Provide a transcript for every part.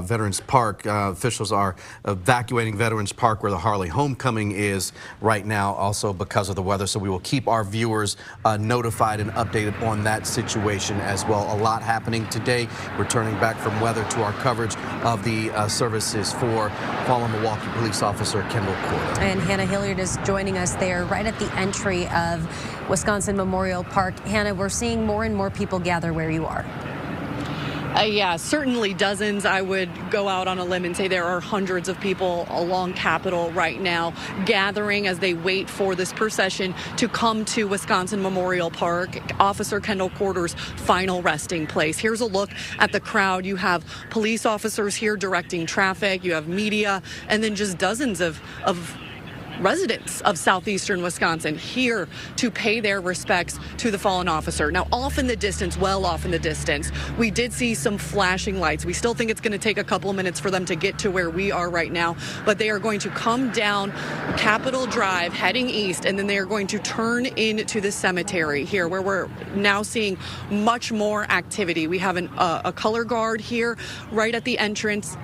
Veterans Park. Officials are evacuating Veterans Park where the Harley Homecoming is right now, also because of the weather. So we will keep our viewers notified and updated on that situation as well. A lot happening today. We're turning back from weather to our coverage of the services for fallen Milwaukee police officer Kendall Corder. And Hannah Hilliard is joining us there right at the entry of Wisconsin Memorial Park. Hannah, we're seeing more and more people gather where you are. Yeah, certainly dozens. I would go out on a limb and say there are hundreds of people along Capitol right now gathering as they wait for this procession to come to Wisconsin Memorial Park, Officer Kendall Corder's final resting place. Here's a look at the crowd. You have police officers here directing traffic. You have media, and then just dozens of residents of southeastern Wisconsin here to pay their respects to the fallen officer. Now, off in the distance, well off in the distance, we did see some flashing lights. We still think it's going to take a couple of minutes for them to get to where we are right now, but they are going to come down Capitol Drive heading east, and then they are going to turn into the cemetery here where we're now seeing much more activity. We have a color guard here right at the entrance.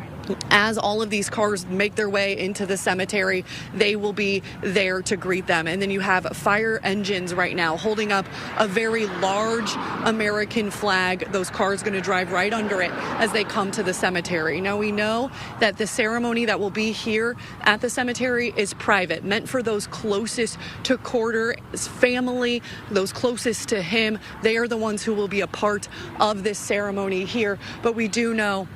As all of these cars make their way into the cemetery, they will be there to greet them. And then you have fire engines right now holding up a very large American flag. Those cars going to drive right under it as they come to the cemetery. Now, we know that the ceremony that will be here at the cemetery is private, meant for those closest to Corder's family, those closest to him. They are the ones who will be a part of this ceremony here. But we do know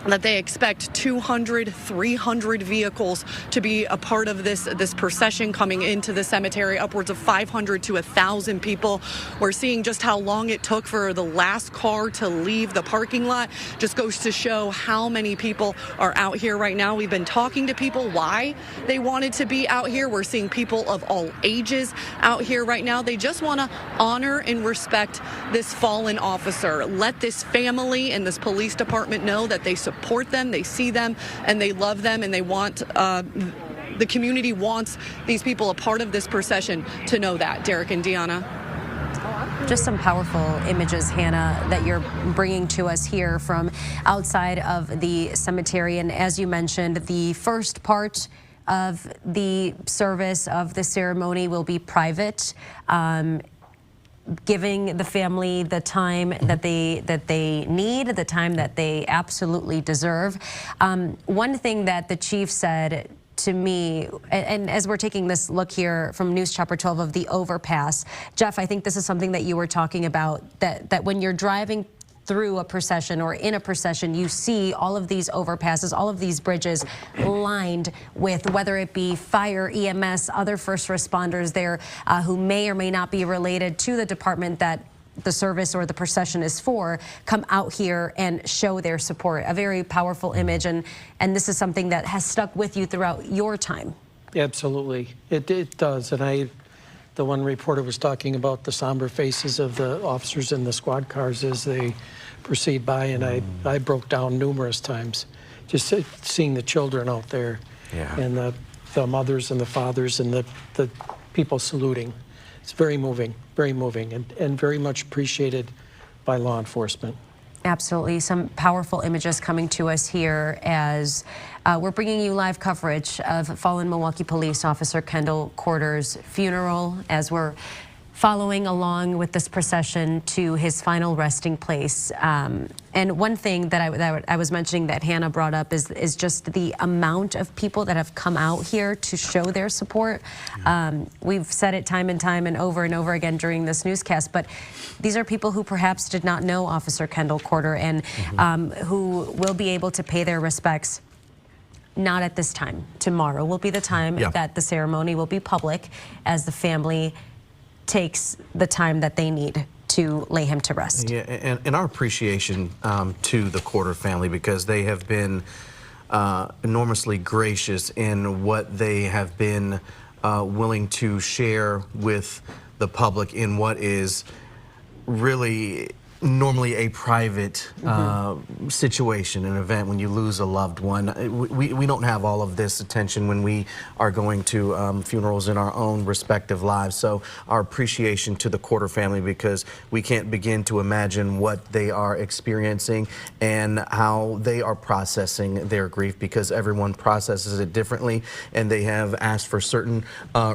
that they expect 200, 300 vehicles to be a part of this procession coming into the cemetery, upwards of 500 to 1,000 people. We're seeing just how long it took for the last car to leave the parking lot. Just goes to show how many people are out here right now. We've been talking to people why they wanted to be out here. We're seeing people of all ages out here right now. They just want to honor and respect this fallen officer. Let this family and this police department know that they support them, they see them, and they love them, and they want the community wants these people a part of this procession to know that. Derek and Deanna. Just some powerful images, Hannah, that you're bringing to us here from outside of the cemetery. And as you mentioned, the first part of the service of the ceremony will be private. Giving the family the time that they need, the time that they absolutely deserve. One thing that the chief said to me, and as we're taking this look here from News Chopper 12 of the overpass, Jeff, I think this is something that you were talking about, that when you're driving through a procession or in a procession, you see all of these overpasses, all of these bridges lined with whether it be fire, EMS, other first responders there who may or may not be related to the department that the service or the procession is for, come out here and show their support. A very powerful image, and this is something that has stuck with you throughout your time. Absolutely, it does. And the one reporter was talking about the somber faces of the officers in the squad cars as they proceed by, and I broke down numerous times just seeing the children out there, and the mothers and the fathers and the people saluting. It's very moving, and very much appreciated by law enforcement. Absolutely. Some powerful images coming to us here as we're bringing you live coverage of fallen Milwaukee police officer Kendall Corder's funeral as we're following along with this procession to his final resting place. And one thing that I was mentioning that Hannah brought up is just the amount of people that have come out here to show their support. We've said it time and over again during this newscast, but these are people who perhaps did not know Officer Kendall Corder and who will be able to pay their respects. Not at this time. Tomorrow will be the time that the ceremony will be public as the family takes the time that they need to lay him to rest. Yeah, and our appreciation to the Corder family, because they have been enormously gracious in what they have been willing to share with the public in what is really normally a private situation, an event when you lose a loved one. We don't have all of this attention when we are going to funerals in our own respective lives. So our appreciation to the Corder family, because we can't begin to imagine what they are experiencing and how they are processing their grief, because everyone processes it differently, and they have asked for certain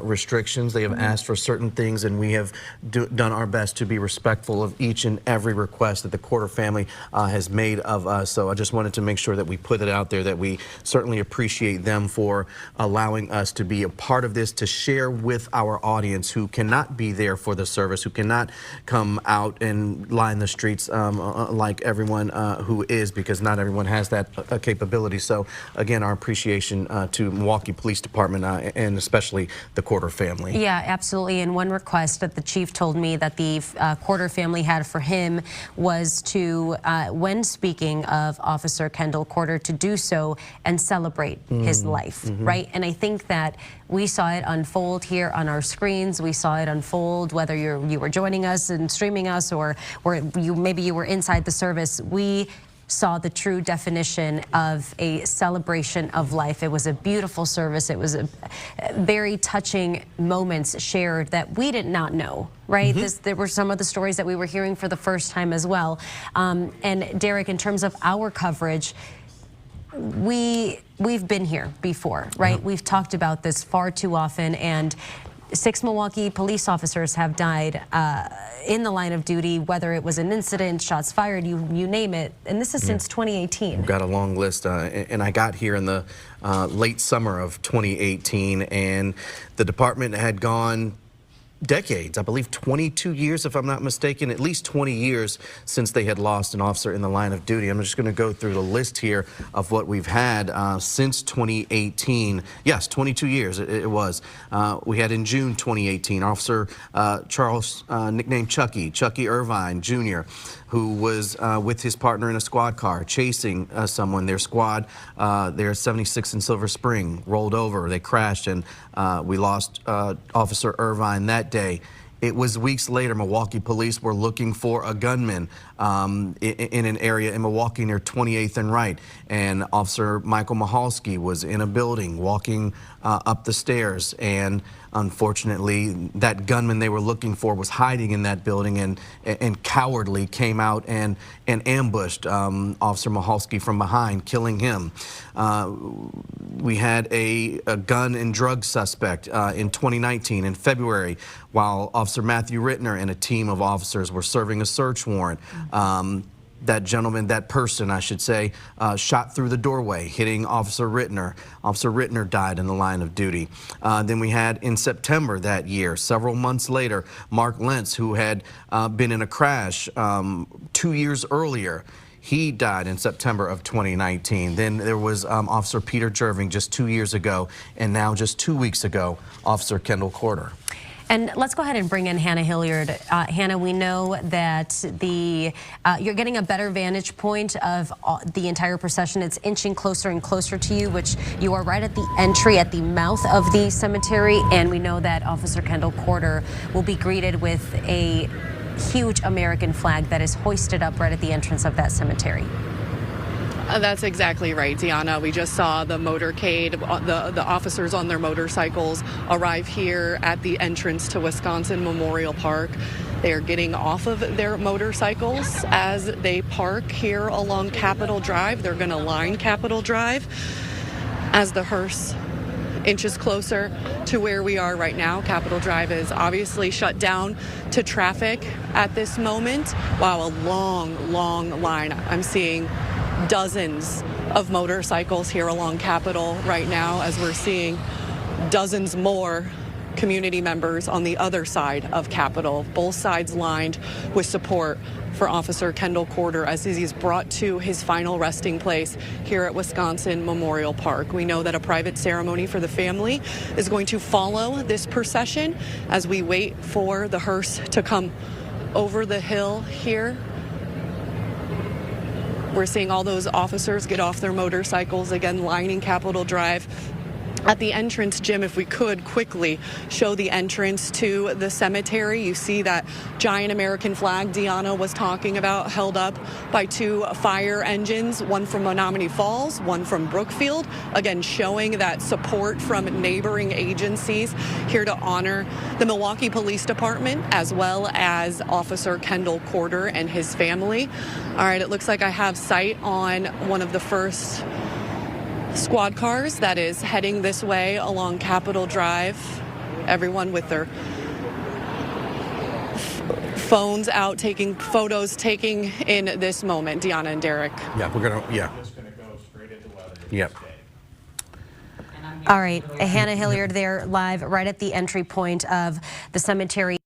restrictions, they have asked for certain things, and we have done our best to be respectful of each and every request that the Corder family has made of us. So I just wanted to make sure that we put it out there, that we certainly appreciate them for allowing us to be a part of this, to share with our audience who cannot be there for the service, who cannot come out and line the streets like everyone who is, because not everyone has that capability. So again, our appreciation to Milwaukee Police Department and especially the Corder family. Yeah, absolutely. And one request that the chief told me that the Corder family had for him was to, when speaking of Officer Kendall Corder, to do so and celebrate his life, right? And I think that we saw it unfold here on our screens. We saw it unfold whether you were joining us and streaming us, or maybe you were inside the service. We saw the true definition of a celebration of life. It was a beautiful service. It was a very touching moments shared that we did not know, right? There were some of the stories that we were hearing for the first time as well. And Derek, in terms of our coverage, we've been here before, right? We've talked about this far too often, and 6 Milwaukee police officers have died in the line of duty, whether it was an incident, shots fired, you name it, and this is since 2018. We've got a long list, and I got here in the late summer of 2018, and the department had gone decades, I believe 22 years, if I'm not mistaken, at least 20 years since they had lost an officer in the line of duty. I'm just going to go through the list here of what we've had since 2018. Yes, 22 years it was. We had in June 2018, Officer Charles, nicknamed Chucky Irvine Jr., who was with his partner in a squad car chasing someone. Their squad, their 76 in Silver Spring, rolled over. They crashed, and we lost Officer Irvine that day. It was weeks later, Milwaukee police were looking for a gunman in an area in Milwaukee near 28th and Wright. And Officer Michael Mahalski was in a building walking up the stairs. And unfortunately, that gunman they were looking for was hiding in that building and cowardly came out and ambushed Officer Mahalski from behind, killing him. We had a gun and drug suspect in 2019 in February, while Officer Matthew Rittner and a team of officers were serving a search warrant. That gentleman, that person, I should say, shot through the doorway, hitting Officer Rittner. Officer Rittner died in the line of duty. Then we had in September that year, several months later, Mark Lentz, who had been in a crash 2 years earlier. He died in September of 2019. Then there was Officer Peter Jerving just 2 years ago, and now just 2 weeks ago, Officer Kendall Corder. And let's go ahead and bring in Hannah Hilliard. Hannah, we know that you're getting a better vantage point of the entire procession. It's inching closer and closer to you, which you are right at the entry, at the mouth of the cemetery. And we know that Officer Kendall Corder will be greeted with a huge American flag that is hoisted up right at the entrance of that cemetery. That's exactly right, Deanna. We just saw the motorcade, the officers on their motorcycles arrive here at the entrance to Wisconsin Memorial Park. They are getting off of their motorcycles as they park here along Capitol Drive. They're going to line Capitol Drive as the hearse inches closer to where we are right now. Capitol Drive is obviously shut down to traffic at this moment. Wow, a long, long line. I'm seeing dozens of motorcycles here along Capitol right now, as we're seeing dozens more community members on the other side of Capitol, both sides lined with support for Officer Kendall Corder as he's brought to his final resting place here at Wisconsin Memorial Park. We know that a private ceremony for the family is going to follow this procession as we wait for the hearse to come over the hill here. We're seeing all those officers get off their motorcycles, again lining Capitol Drive At the entrance, Jim, if we could quickly show the entrance to the cemetery, you see that giant American flag Deanna was talking about, held up by 2 fire engines, one from Menominee Falls, one from Brookfield, again showing that support from neighboring agencies here to honor the Milwaukee Police Department as well as Officer Kendall Corder and his family. All right, it looks like I have sight on one of the first squad cars that is heading this way along Capitol Drive. Everyone with their phones out, taking photos, taking in this moment. Deanna and Derek. Yeah, we're gonna. Yeah. Yep. All right, Hannah Hilliard there live right at the entry point of the cemetery.